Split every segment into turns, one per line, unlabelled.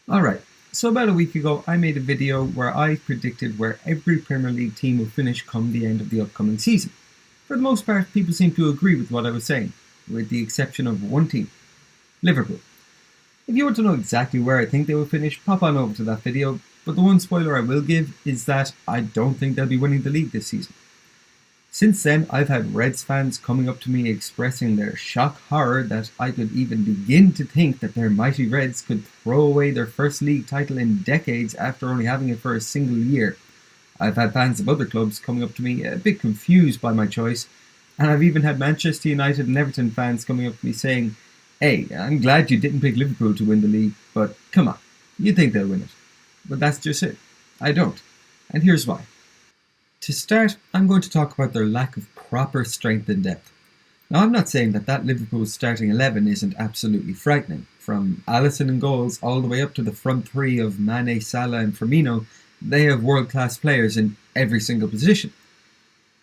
Alright, so about a week ago I made a video where I predicted where every Premier League team will finish come the end of the upcoming season. For the most part, people seem to agree with what I was saying, with the exception of one team, Liverpool. If you want to know exactly where I think they will finish, pop on over to that video, but the one spoiler I will give is that I don't think they'll be winning the league this season. Since then, I've had Reds fans coming up to me expressing their shock horror that I could even begin to think that their mighty Reds could throw away their first league title in decades after only having it for a single year. I've had fans of other clubs coming up to me a bit confused by my choice, and I've even had Manchester United and Everton fans coming up to me saying, "Hey, I'm glad you didn't pick Liverpool to win the league, but come on, you think they'll win it." But that's just it. I don't. And here's why. To start, I'm going to talk about their lack of proper strength and depth. Now, I'm not saying that Liverpool starting 11 isn't absolutely frightening. From Alisson in goals all the way up to the front three of Mane, Salah and Firmino, they have world-class players in every single position.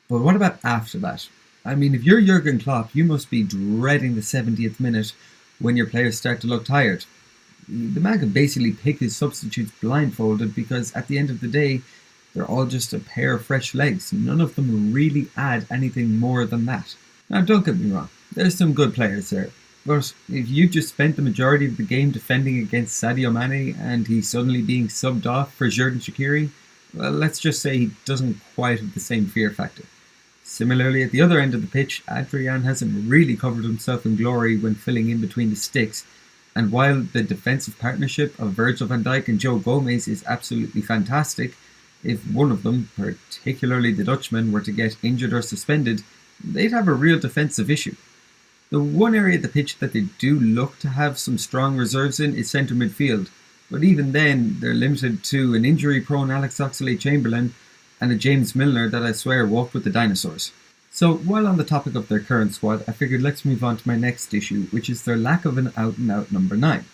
But what about after that? I mean, if you're Jurgen Klopp, you must be dreading the 70th minute when your players start to look tired. The man can basically pick his substitutes blindfolded because at the end of the day, they're all just a pair of fresh legs. None of them really add anything more than that. Now, don't get me wrong, there's some good players there. But if you've just spent the majority of the game defending against Sadio Mane and he's suddenly being subbed off for Xherdan Shaqiri, well, let's just say he doesn't quite have the same fear factor. Similarly, at the other end of the pitch, Adrian hasn't really covered himself in glory when filling in between the sticks. And while the defensive partnership of Virgil van Dijk and Joe Gomez is absolutely fantastic, if one of them, particularly the Dutchman, were to get injured or suspended, they'd have a real defensive issue. The one area of the pitch that they do look to have some strong reserves in is centre midfield, but even then they're limited to an injury-prone Alex Oxlade-Chamberlain and a James Milner that I swear walked with the dinosaurs. So while on the topic of their current squad, I figured let's move on to my next issue, which is their lack of an out-and-out number 9.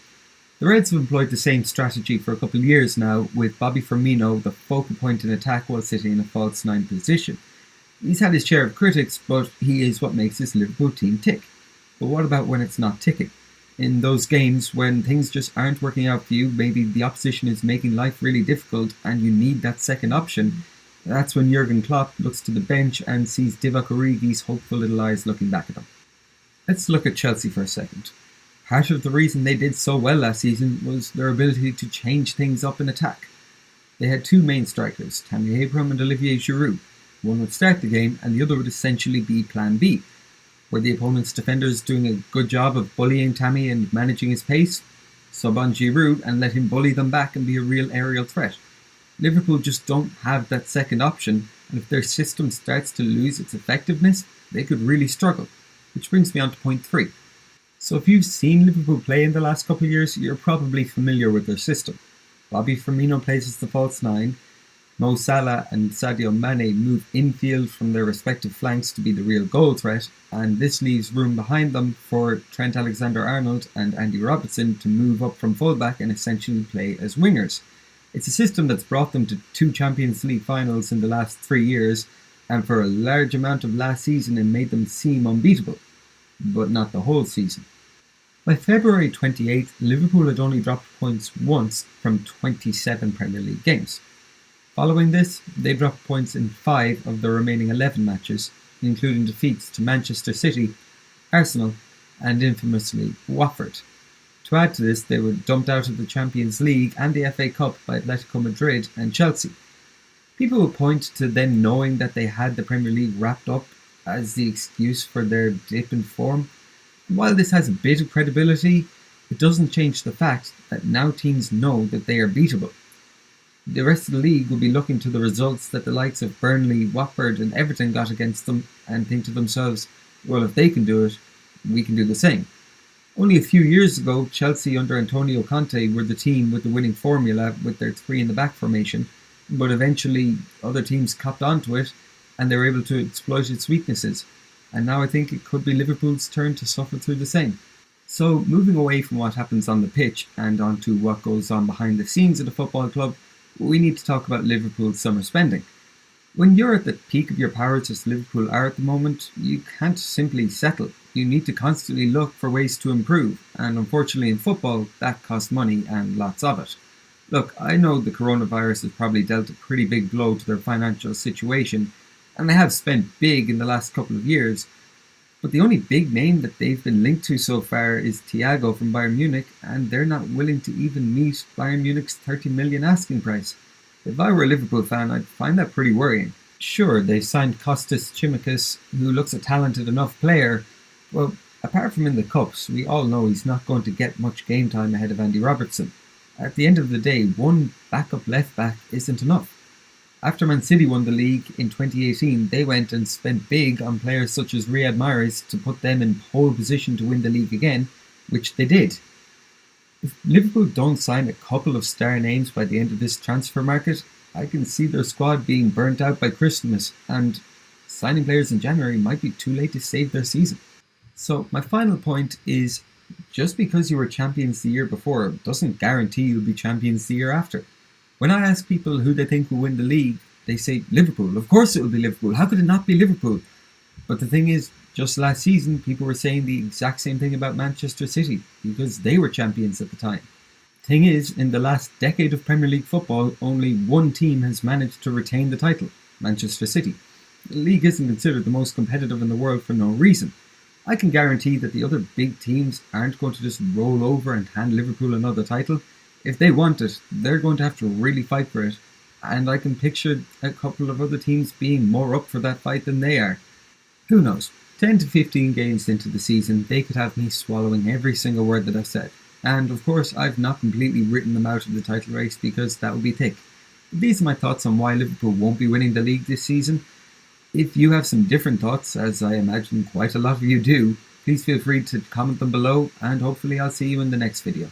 The Reds have employed the same strategy for a couple of years now, with Bobby Firmino the focal point in attack while sitting in a false 9 position. He's had his share of critics, but he is what makes this Liverpool team tick. But what about when it's not ticking? In those games when things just aren't working out for you, maybe the opposition is making life really difficult and you need that second option, that's when Jurgen Klopp looks to the bench and sees Divock Origi's hopeful little eyes looking back at him. Let's look at Chelsea for a second. Part of the reason they did so well last season was their ability to change things up in attack. They had two main strikers, Tammy Abraham and Olivier Giroud. One would start the game and the other would essentially be Plan B. Were the opponent's defenders doing a good job of bullying Tammy and managing his pace? Sub on Giroud and let him bully them back and be a real aerial threat. Liverpool just don't have that second option, and if their system starts to lose its effectiveness, they could really struggle. Which brings me on to point 3. So if you've seen Liverpool play in the last couple of years, you're probably familiar with their system. Bobby Firmino plays as the false 9, Mo Salah and Sadio Mane move infield from their respective flanks to be the real goal threat, and this leaves room behind them for Trent Alexander-Arnold and Andy Robertson to move up from fullback and essentially play as wingers. It's a system that's brought them to 2 Champions League finals in the last 3 years, and for a large amount of last season it made them seem unbeatable, but not the whole season. By February 28th, Liverpool had only dropped points once from 27 Premier League games. Following this, they dropped points in 5 of the remaining 11 matches, including defeats to Manchester City, Arsenal, and infamously Watford. To add to this, they were dumped out of the Champions League and the FA Cup by Atletico Madrid and Chelsea. People will point to them knowing that they had the Premier League wrapped up as the excuse for their dip in form. While this has a bit of credibility, it doesn't change the fact that now teams know that they are beatable. The rest of the league will be looking to the results that the likes of Burnley, Watford and Everton got against them and think to themselves, well, if they can do it, we can do the same. Only a few years ago, Chelsea under Antonio Conte were the team with the winning formula with their 3 in the back formation, but eventually other teams copped onto it and they were able to exploit its weaknesses. And now I think it could be Liverpool's turn to suffer through the same. So moving away from what happens on the pitch and onto what goes on behind the scenes at a football club, we need to talk about Liverpool's summer spending. When you're at the peak of your powers as Liverpool are at the moment, you can't simply settle. You need to constantly look for ways to improve, and unfortunately in football, that costs money and lots of it. Look, I know the coronavirus has probably dealt a pretty big blow to their financial situation, and they have spent big in the last couple of years, but the only big name that they've been linked to so far is Thiago from Bayern Munich, and they're not willing to even meet Bayern Munich's 30 million asking price. If I were a Liverpool fan, I'd find that pretty worrying. Sure, they signed Kostas Tsimikas, who looks a talented enough player, but apart from in the Cups, we all know he's not going to get much game time ahead of Andy Robertson. At the end of the day, one backup left back isn't enough. After Man City won the league in 2018, they went and spent big on players such as Riyad Mahrez to put them in pole position to win the league again, which they did. If Liverpool don't sign a couple of star names by the end of this transfer market, I can see their squad being burnt out by Christmas, and signing players in January might be too late to save their season. So my final point is, just because you were champions the year before doesn't guarantee you'll be champions the year after. When I ask people who they think will win the league, they say Liverpool. Of course it will be Liverpool. How could it not be Liverpool? But the thing is, just last season, people were saying the exact same thing about Manchester City, because they were champions at the time. Thing is, in the last decade of Premier League football, only one team has managed to retain the title, Manchester City. The league isn't considered the most competitive in the world for no reason. I can guarantee that the other big teams aren't going to just roll over and hand Liverpool another title. If they want it, they're going to have to really fight for it, and I can picture a couple of other teams being more up for that fight than they are. Who knows? 10 to 15 games into the season, they could have me swallowing every single word that I've said. And of course, I've not completely written them out of the title race because that would be thick. But these are my thoughts on why Liverpool won't be winning the league this season. If you have some different thoughts, as I imagine quite a lot of you do, please feel free to comment them below, and hopefully I'll see you in the next video.